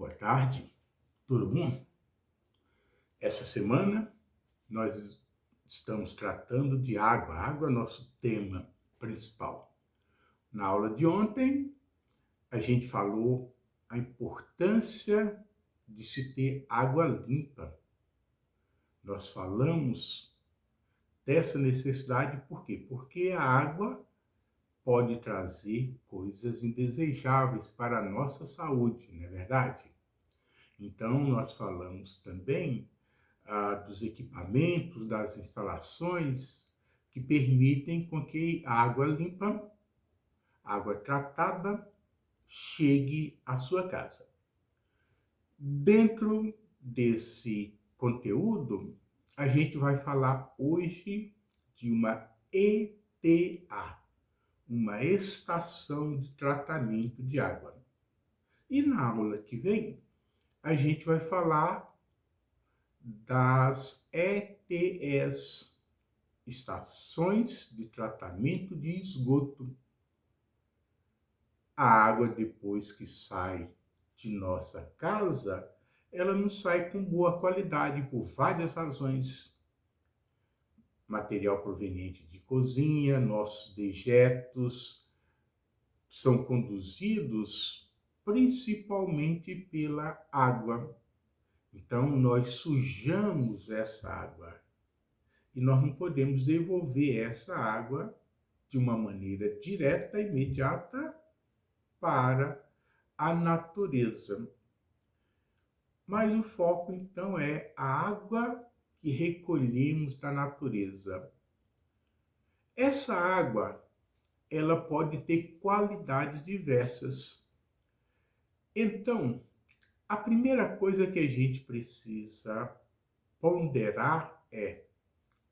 Boa tarde, tudo bom? Essa semana nós estamos tratando de água. Água é nosso tema principal. Na aula de ontem, a gente falou a importância de se ter água limpa. Nós falamos dessa necessidade por quê? Porque a água pode trazer coisas indesejáveis para a nossa saúde, não é verdade? Então, nós falamos também dos equipamentos, das instalações que permitem com que a água limpa, água tratada, chegue à sua casa. Dentro desse conteúdo, a gente vai falar hoje de uma ETA, uma estação de tratamento de água. E na aula que vem, a gente vai falar das ETEs, estações de tratamento de esgoto. A água, depois que sai de nossa casa, ela não sai com boa qualidade por várias razões. Material proveniente de cozinha, nossos dejetos são conduzidos principalmente pela água. Então, nós sujamos essa água e nós não podemos devolver essa água de uma maneira direta, imediata, para a natureza. Mas o foco, então, é a água que recolhemos da natureza. Essa água, ela pode ter qualidades diversas. Então, a primeira coisa que a gente precisa ponderar é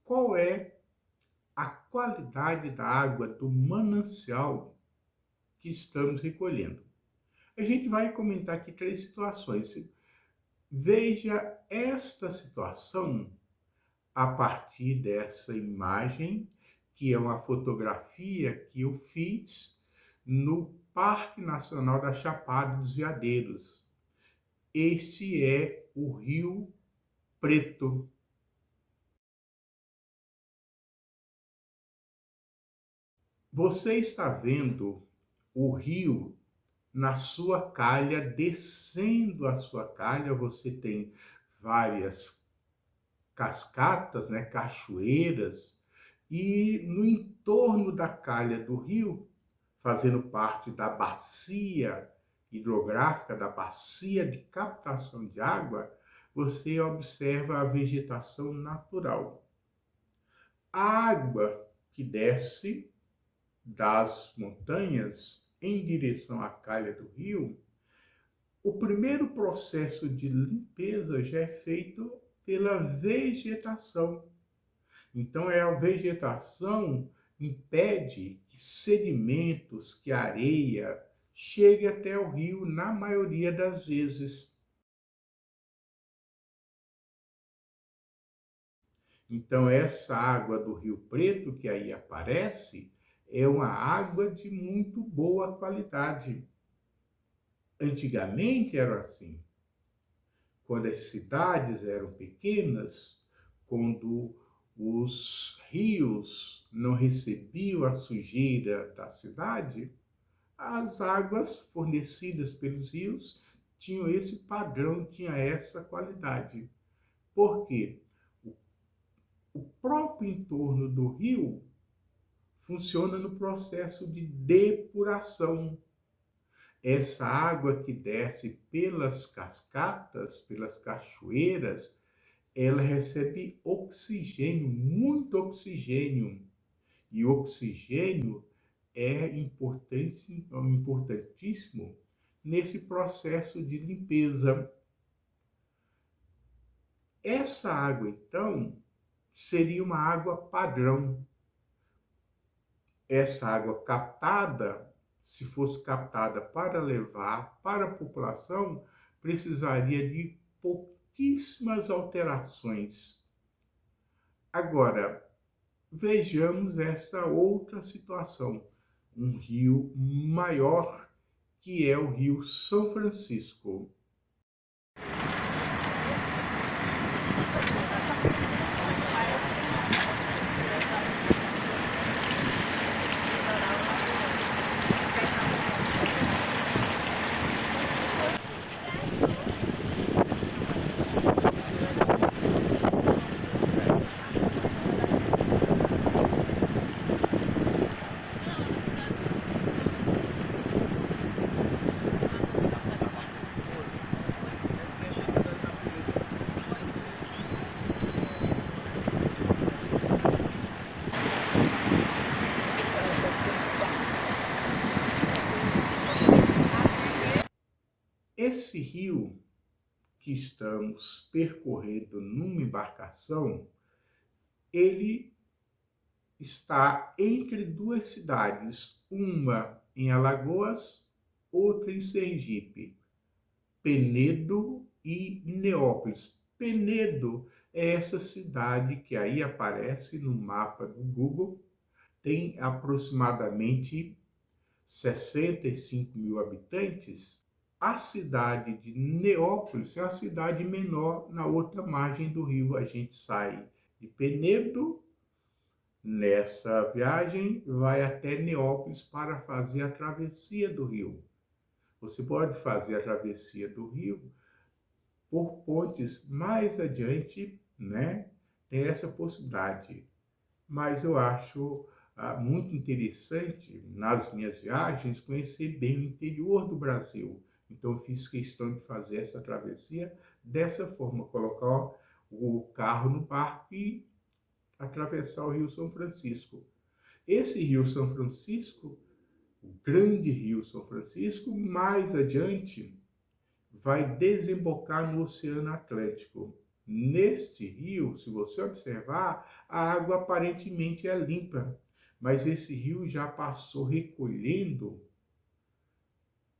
qual é a qualidade da água do manancial que estamos recolhendo. A gente vai comentar aqui 3 situações. Veja esta situação a partir dessa imagem, que é uma fotografia que eu fiz no Parque Nacional da Chapada dos Veadeiros. Este é o Rio Preto. Você está vendo o rio na sua calha, descendo a sua calha, você tem várias cascatas, né, cachoeiras, e no entorno da calha do rio, fazendo parte da bacia hidrográfica, da bacia de captação de água, você observa a vegetação natural. A água que desce das montanhas em direção à calha do rio, o primeiro processo de limpeza já é feito pela vegetação. Então, a vegetação impede que sedimentos, que areia, chegue até o rio na maioria das vezes. Então, essa água do Rio Preto que aí aparece é uma água de muito boa qualidade. Antigamente era assim. Quando as cidades eram pequenas, quando os rios não recebiam a sujeira da cidade, as águas fornecidas pelos rios tinham esse padrão, tinha essa qualidade. Por quê? O próprio entorno do rio funciona no processo de depuração. Essa água que desce pelas cascatas, pelas cachoeiras, ela recebe oxigênio, muito oxigênio. E o oxigênio é importantíssimo nesse processo de limpeza. Essa água, então, seria uma água padrão. Essa água captada, se fosse captada para levar para a população, precisaria de pouquíssimas alterações. Agora, vejamos essa outra situação. Um rio maior, que é o Rio São Francisco. Esse rio que estamos percorrendo numa embarcação, ele está entre duas cidades, uma em Alagoas, outra em Sergipe, Penedo e Neópolis. Penedo é essa cidade que aí aparece no mapa do Google, tem aproximadamente 65 mil habitantes. A cidade de Neópolis é a cidade menor na outra margem do rio. A gente sai de Penedo, nessa viagem, vai até Neópolis para fazer a travessia do rio. Você pode fazer a travessia do rio por pontes mais adiante, né? Tem essa possibilidade. Mas eu acho muito interessante, nas minhas viagens, conhecer bem o interior do Brasil. Então, fiz questão de fazer essa travessia dessa forma, colocar o carro no barco e atravessar o Rio São Francisco. Esse Rio São Francisco, o grande Rio São Francisco, mais adiante, vai desembocar no Oceano Atlântico. Neste rio, se você observar, a água aparentemente é limpa, mas esse rio já passou recolhendo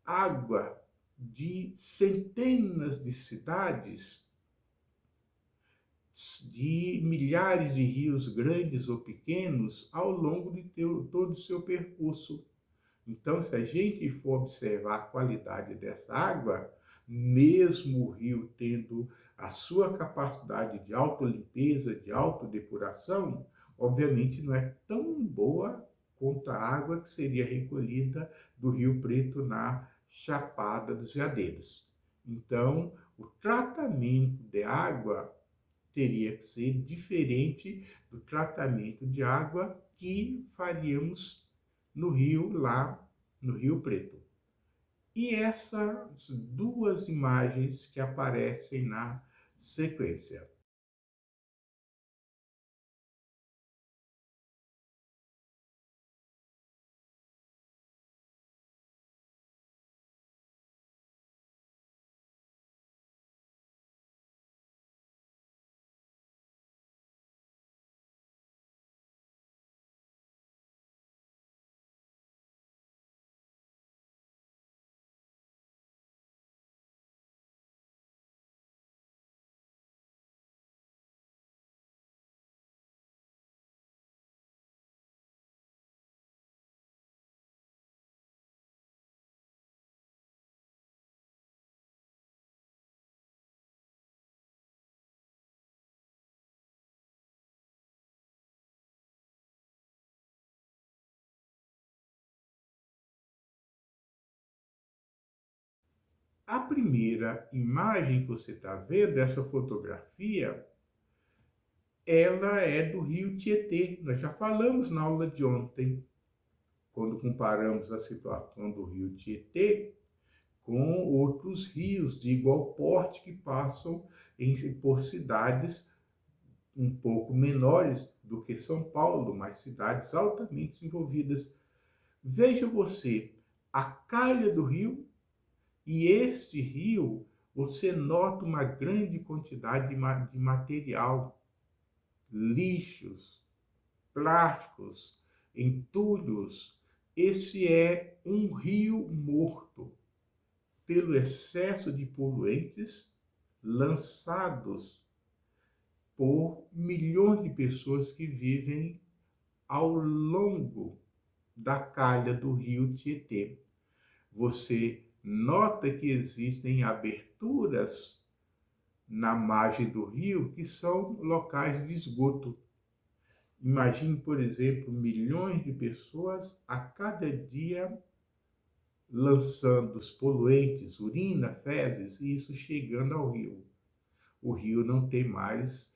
água de centenas de cidades, de milhares de rios grandes ou pequenos ao longo de todo o seu percurso. Então, se a gente for observar a qualidade dessa água, mesmo o rio tendo a sua capacidade de autolimpeza, de autodepuração, obviamente não é tão boa quanto a água que seria recolhida do Rio Preto na Chapada dos Veadeiros. Então, o tratamento de água teria que ser diferente do tratamento de água que faríamos no rio, lá no Rio Preto. E essas duas imagens que aparecem na sequência. A primeira imagem que você está vendo, essa fotografia, ela é do rio Tietê. Nós já falamos na aula de ontem, quando comparamos a situação do rio Tietê com outros rios de igual porte que passam por cidades um pouco menores do que São Paulo, mas cidades altamente desenvolvidas. Veja você, a calha do rio, e este rio, você nota uma grande quantidade de material, lixos, plásticos, entulhos. Esse é um rio morto pelo excesso de poluentes lançados por milhões de pessoas que vivem ao longo da calha do rio Tietê. Você nota que existem aberturas na margem do rio que são locais de esgoto. Imagine, por exemplo, milhões de pessoas a cada dia lançando os poluentes, urina, fezes, e isso chegando ao rio. O rio não tem mais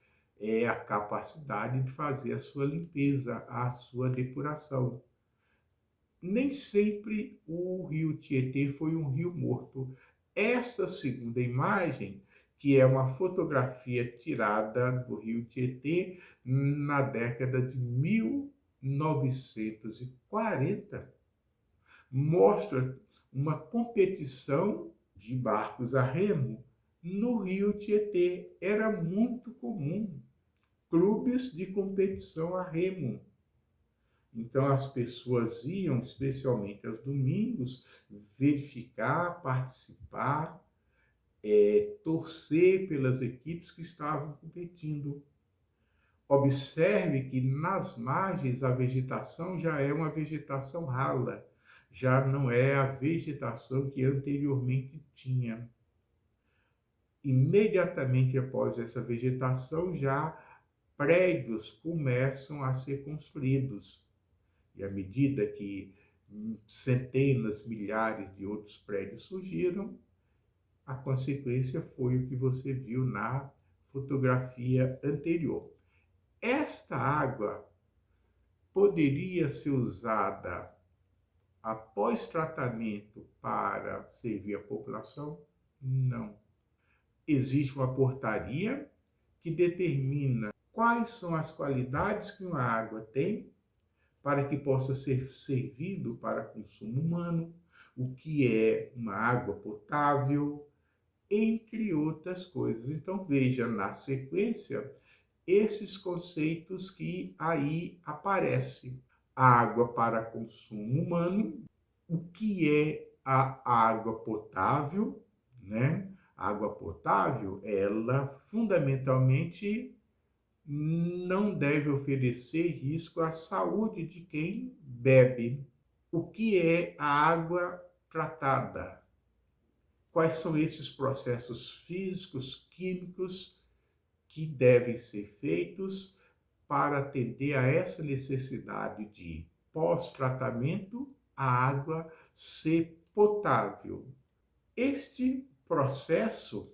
a capacidade de fazer a sua limpeza, a sua depuração. Nem sempre o rio Tietê foi um rio morto. Esta segunda imagem, que é uma fotografia tirada do rio Tietê na década de 1940, mostra uma competição de barcos a remo no rio Tietê. Era muito comum clubes de competição a remo. Então as pessoas iam, especialmente aos domingos, verificar, participar, torcer pelas equipes que estavam competindo. Observe que nas margens a vegetação já é uma vegetação rala, já não é a vegetação que anteriormente tinha. Imediatamente após essa vegetação, já prédios começam a ser construídos. E à medida que centenas, milhares de outros prédios surgiram, a consequência foi o que você viu na fotografia anterior. Esta água poderia ser usada após tratamento para servir a população? Não. Existe uma portaria que determina quais são as qualidades que uma água tem para que possa ser servido para consumo humano, o que é uma água potável, entre outras coisas. Então veja na sequência esses conceitos que aí aparecem. Água para consumo humano, o que é a água potável, né? A água potável, ela fundamentalmente não deve oferecer risco à saúde de quem bebe. O que é a água tratada? Quais são esses processos físicos, químicos que devem ser feitos para atender a essa necessidade de pós-tratamento, a água ser potável? Este processo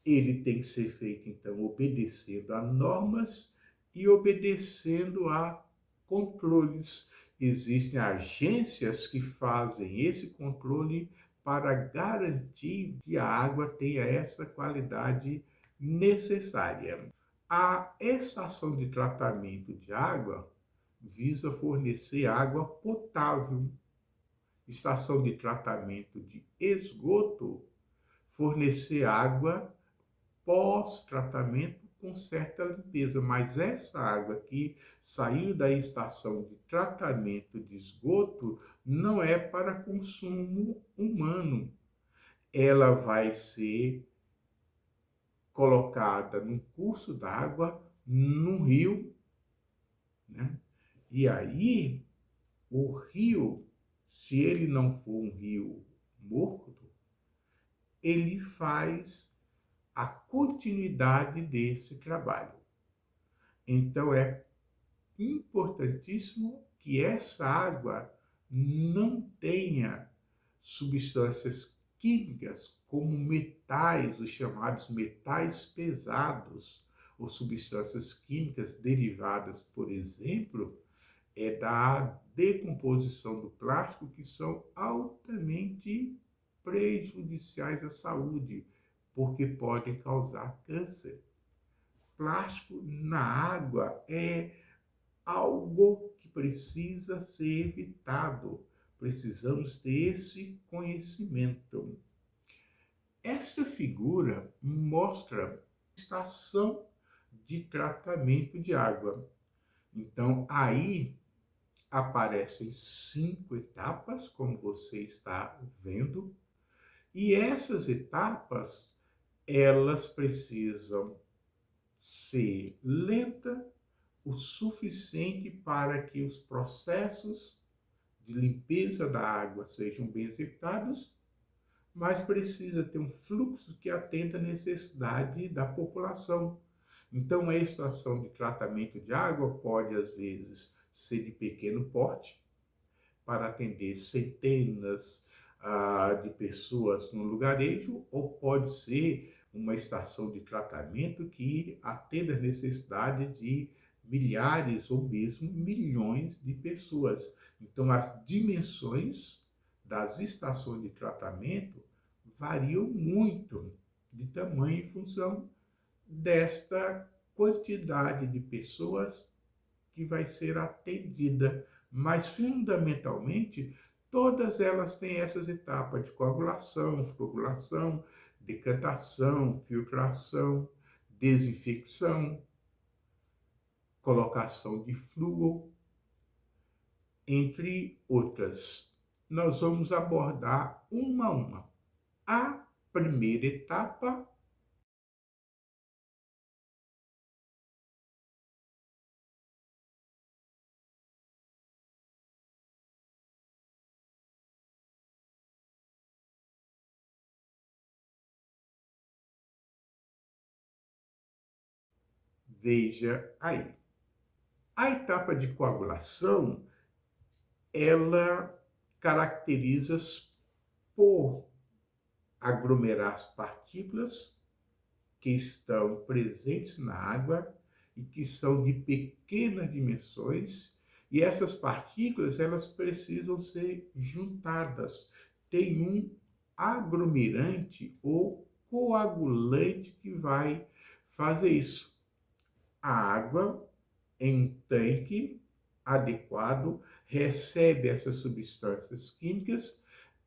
ele tem que ser feito, então, obedecendo a normas e obedecendo a controles. Existem agências que fazem esse controle para garantir que a água tenha essa qualidade necessária. A estação de tratamento de água visa fornecer água potável. Estação de tratamento de esgoto, fornecer água pós-tratamento com certa limpeza, mas essa água que saiu da estação de tratamento de esgoto não é para consumo humano. Ela vai ser colocada num curso d'água, num rio, né? E aí, o rio, se ele não for um rio morto, ele faz a continuidade desse trabalho. Então é importantíssimo que essa água não tenha substâncias químicas como metais, os chamados metais pesados, ou substâncias químicas derivadas, por exemplo, da decomposição do plástico, que são altamente prejudiciais à saúde, porque podem causar câncer. Plástico na água é algo que precisa ser evitado. Precisamos ter esse conhecimento. Essa figura mostra a estação de tratamento de água. Então, aí aparecem 5 etapas, como você está vendo, e essas etapas, elas precisam ser lenta o suficiente para que os processos de limpeza da água sejam bem executados, mas precisa ter um fluxo que atenda à necessidade da população. Então, a estação de tratamento de água pode, às vezes, ser de pequeno porte, para atender centenas de pessoas no lugarejo, ou pode ser uma estação de tratamento que atenda a necessidade de milhares ou mesmo milhões de pessoas. Então, as dimensões das estações de tratamento variam muito de tamanho em função desta quantidade de pessoas que vai ser atendida, mas fundamentalmente Todas elas têm essas etapas de coagulação, floculação, decantação, filtração, desinfecção, colocação de flúor, entre outras. Nós vamos abordar uma a uma. A primeira etapa, veja aí. A etapa de coagulação, ela caracteriza-se por aglomerar as partículas que estão presentes na água e que são de pequenas dimensões, e essas partículas elas precisam ser juntadas. Tem um aglomerante ou coagulante que vai fazer isso. A água em um tanque adequado recebe essas substâncias químicas.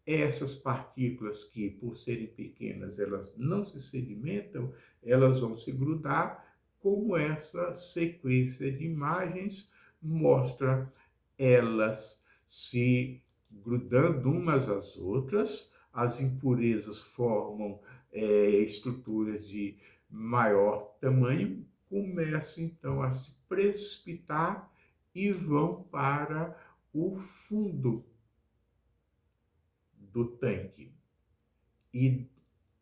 Essas partículas que, por serem pequenas, elas não se sedimentam, elas vão se grudar, como essa sequência de imagens mostra elas se grudando umas às outras, as impurezas formam estruturas de maior tamanho, começam então a se precipitar e vão para o fundo do tanque. E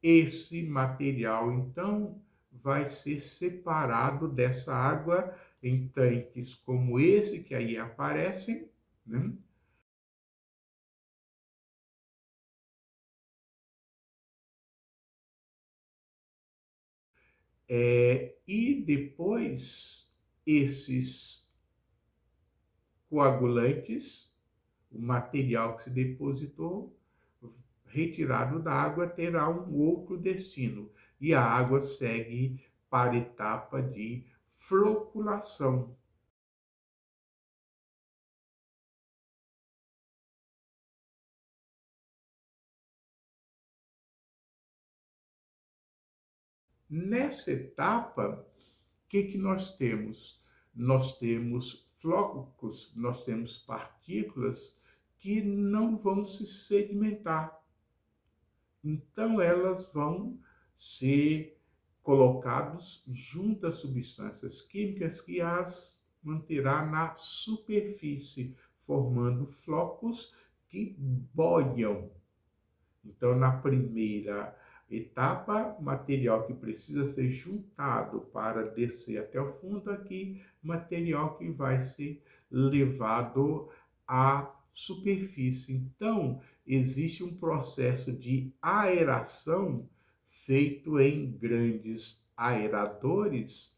esse material, então, vai ser separado dessa água em tanques como esse que aí aparecem, né? E depois esses coagulantes, o material que se depositou, retirado da água, terá um outro destino. E a água segue para a etapa de floculação. Nessa etapa, o que nós temos? Nós temos flocos, nós temos partículas que não vão se sedimentar. Então, elas vão ser colocadas junto às substâncias químicas que as manterá na superfície, formando flocos que boiam. Então, na primeira etapa, material que precisa ser juntado para descer até o fundo, aqui, material que vai ser levado à superfície. Então, existe um processo de aeração feito em grandes aeradores,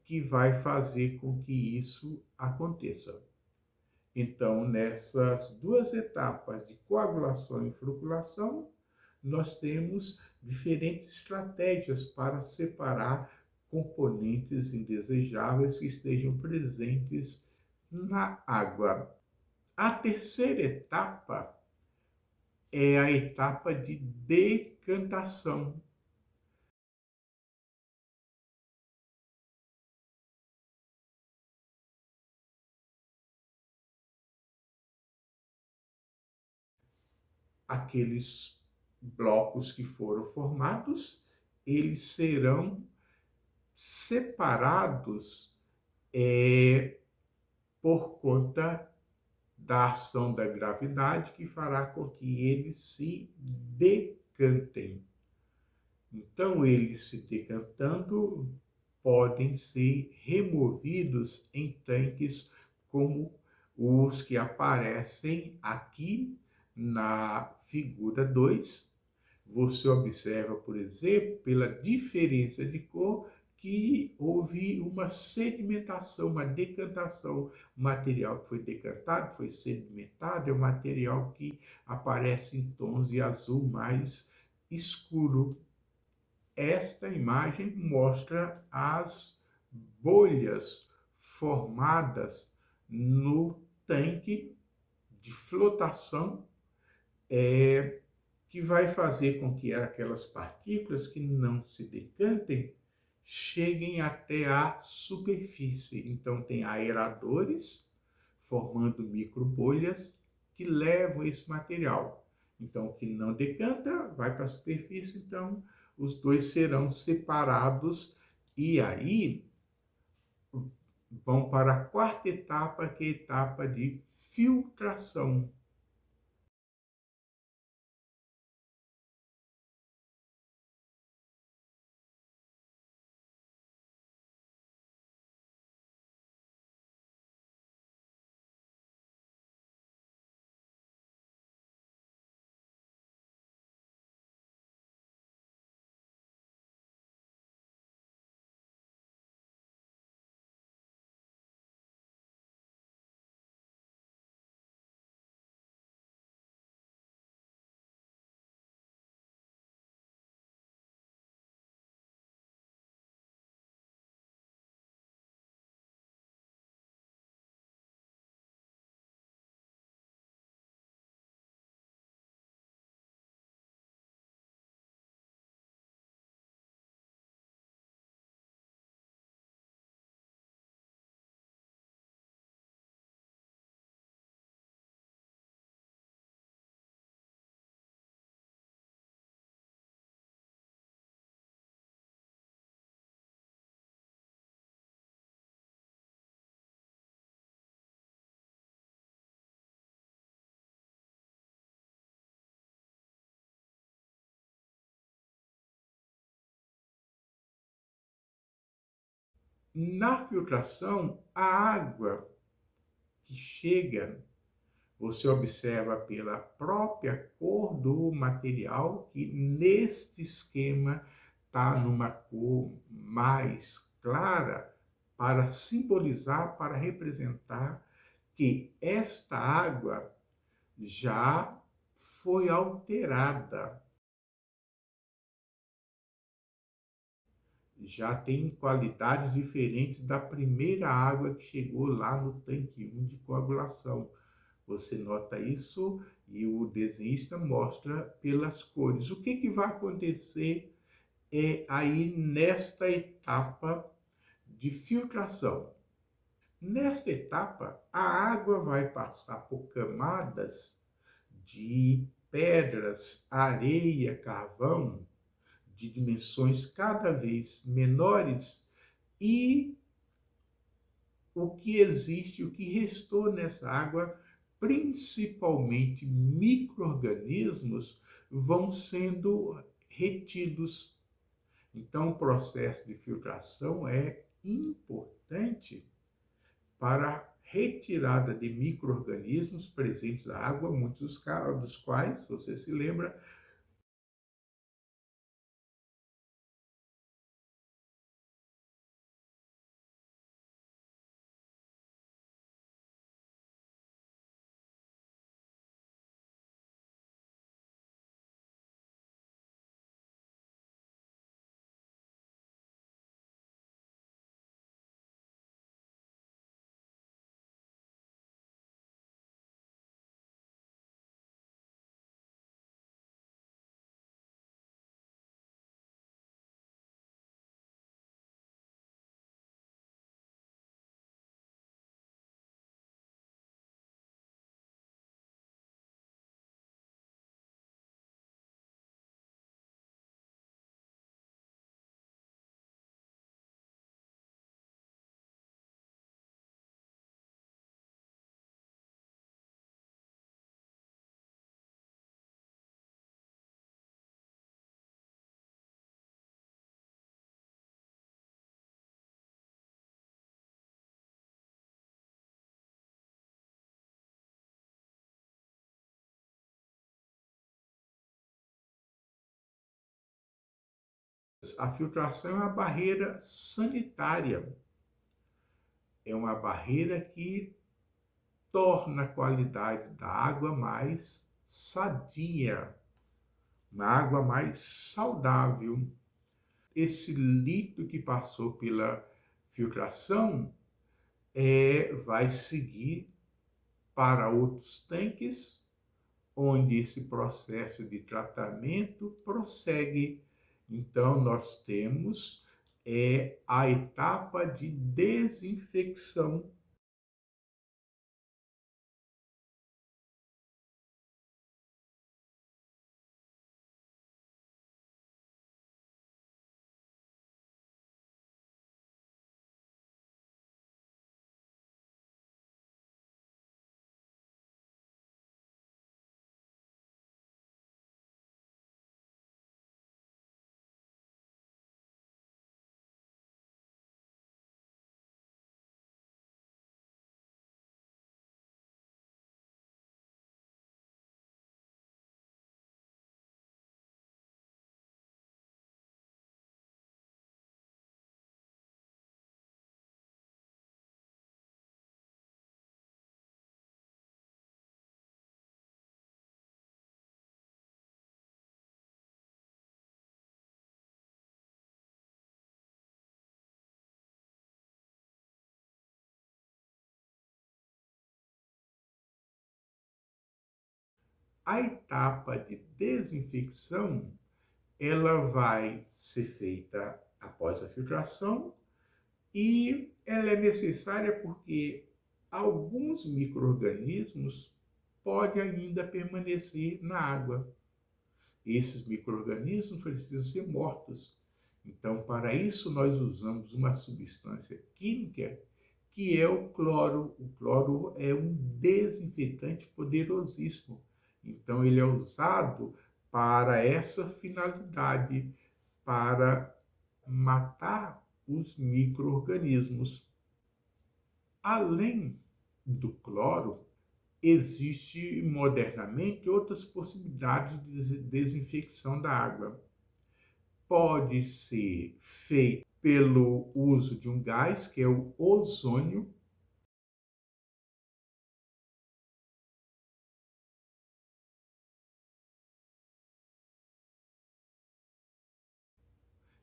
que vai fazer com que isso aconteça. Então, nessas duas etapas de coagulação e floculação, nós temos diferentes estratégias para separar componentes indesejáveis que estejam presentes na água. A terceira etapa é a etapa de decantação. Aqueles blocos que foram formados, eles serão separados por conta da ação da gravidade que fará com que eles se decantem. Então, eles se decantando podem ser removidos em tanques como os que aparecem aqui na figura 2. Você observa, por exemplo, pela diferença de cor, que houve uma sedimentação, uma decantação. O material que foi decantado, foi sedimentado, é o material que aparece em tons de azul mais escuro. Esta imagem mostra as bolhas formadas no tanque de flotação, que vai fazer com que aquelas partículas que não se decantem cheguem até a superfície. Então, tem aeradores formando microbolhas que levam esse material. Então, o que não decanta vai para a superfície, então os dois serão separados e aí vão para a quarta etapa, que é a etapa de filtração. Na filtração, a água que chega, você observa pela própria cor do material, que neste esquema está numa cor mais clara, para simbolizar, para representar que esta água já foi alterada, já tem qualidades diferentes da primeira água que chegou lá no tanque 1 de coagulação. Você nota isso e o desenhista mostra pelas cores. O que vai acontecer aí nesta etapa de filtração? Nesta etapa, a água vai passar por camadas de pedras, areia, carvão, de dimensões cada vez menores, e o que existe, o que restou nessa água, principalmente micro-organismos, vão sendo retidos. Então, o processo de filtração é importante para a retirada de micro-organismos presentes na água, muitos dos quais, você se lembra, a filtração é uma barreira sanitária, é uma barreira que torna a qualidade da água mais sadia, uma água mais saudável. Esse líquido que passou pela filtração vai seguir para outros tanques, onde esse processo de tratamento prossegue. Então, nós temos a etapa de desinfecção. A etapa de desinfecção, ela vai ser feita após a filtração e ela é necessária porque alguns micro-organismos podem ainda permanecer na água. Esses micro-organismos precisam ser mortos. Então, para isso, nós usamos uma substância química que é o cloro. O cloro é um desinfetante poderosíssimo. Então, ele é usado para essa finalidade, para matar os micro-organismos. Além do cloro, existe modernamente outras possibilidades de desinfecção da água. Pode ser feito pelo uso de um gás, que é o ozônio.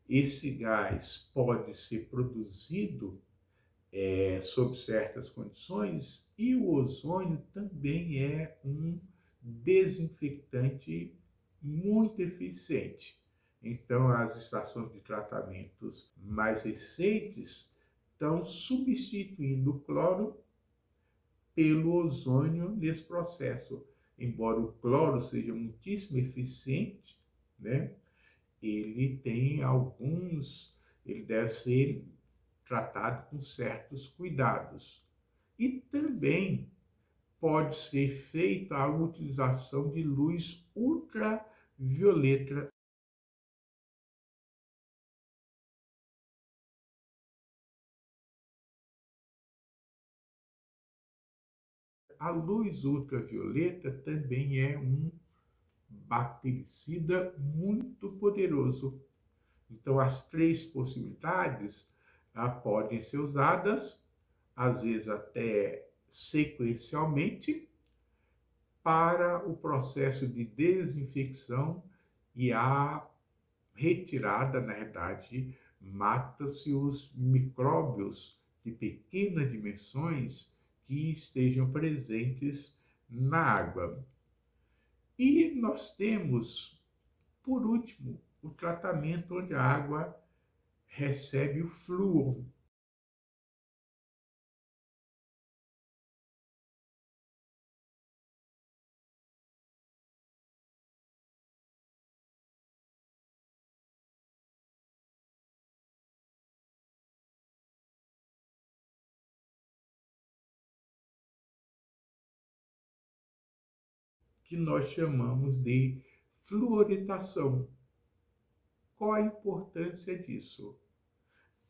Esse gás pode ser produzido sob certas condições, e o ozônio também é um desinfetante muito eficiente. Então, as estações de tratamentos mais recentes estão substituindo o cloro pelo ozônio nesse processo. Embora o cloro seja muitíssimo eficiente, né, ele tem alguns, ele deve ser tratado com certos cuidados. E também pode ser feita a utilização de luz ultravioleta. A luz ultravioleta também é um bactericida muito poderoso. Então, as três possibilidades podem ser usadas, às vezes até sequencialmente, para o processo de desinfecção e a retirada, na verdade, mata-se os micróbios de pequenas dimensões que estejam presentes na água. E nós temos, por último, o tratamento onde a água recebe o flúor. Que nós chamamos de fluoretação. Qual a importância disso?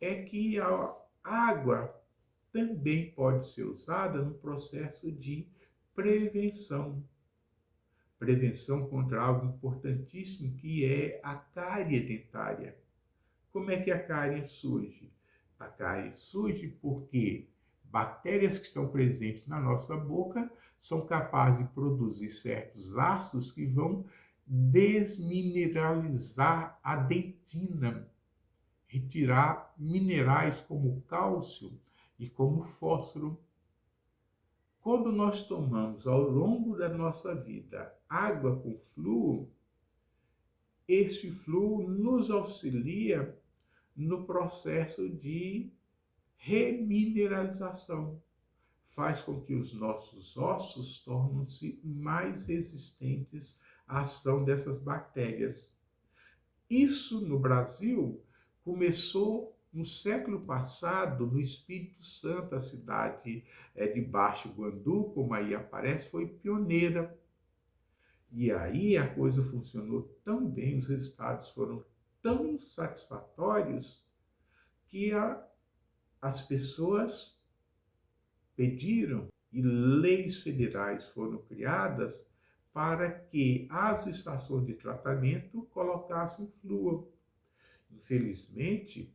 É que a água também pode ser usada no processo de prevenção. Prevenção contra algo importantíssimo que é a cárie dentária. Como é que a cárie surge? A cárie surge porque bactérias que estão presentes na nossa boca são capazes de produzir certos ácidos que vão desmineralizar a dentina, retirar minerais como cálcio e como fósforo. quando nós tomamos ao longo da nossa vida água com flúor, esse flúor nos auxilia no processo de remineralização. Faz com que os nossos ossos tornem-se mais resistentes à ação dessas bactérias. Isso no Brasil começou no século passado, no Espírito Santo, a cidade de Baixo Guandu, como aí aparece, foi pioneira. E aí a coisa funcionou tão bem, os resultados foram tão satisfatórios que as pessoas pediram e leis federais foram criadas para que as estações de tratamento colocassem flúor. Infelizmente,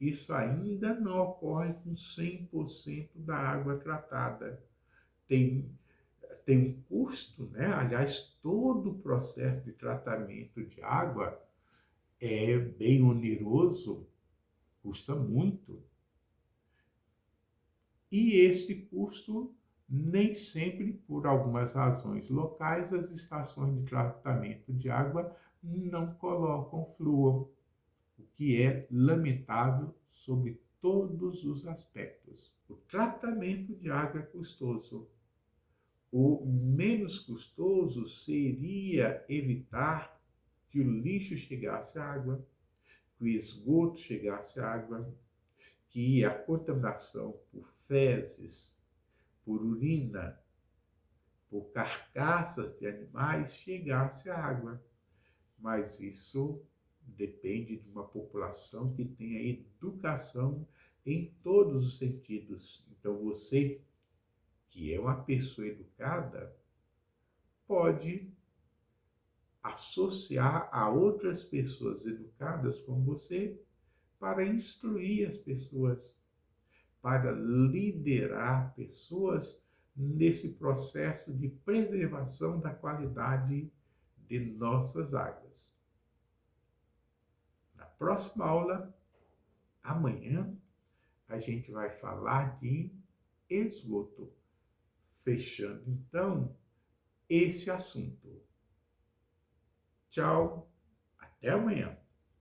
isso ainda não ocorre com 100% da água tratada. Tem, tem um custo, né? Aliás, todo o processo de tratamento de água é bem oneroso, custa muito. E esse custo, nem sempre, por algumas razões locais, as estações de tratamento de água não colocam flúor, o que é lamentável sob todos os aspectos. O tratamento de água é custoso. O menos custoso seria evitar que o lixo chegasse à água, que o esgoto chegasse à água, que a contaminação por fezes, por urina, por carcaças de animais chegasse à água. Mas isso depende de uma população que tenha educação em todos os sentidos. Então você, que é uma pessoa educada, pode associar a outras pessoas educadas como você para instruir as pessoas, para liderar pessoas nesse processo de preservação da qualidade de nossas águas. Na próxima aula, amanhã, a gente vai falar de esgoto, fechando então esse assunto. Tchau, até amanhã.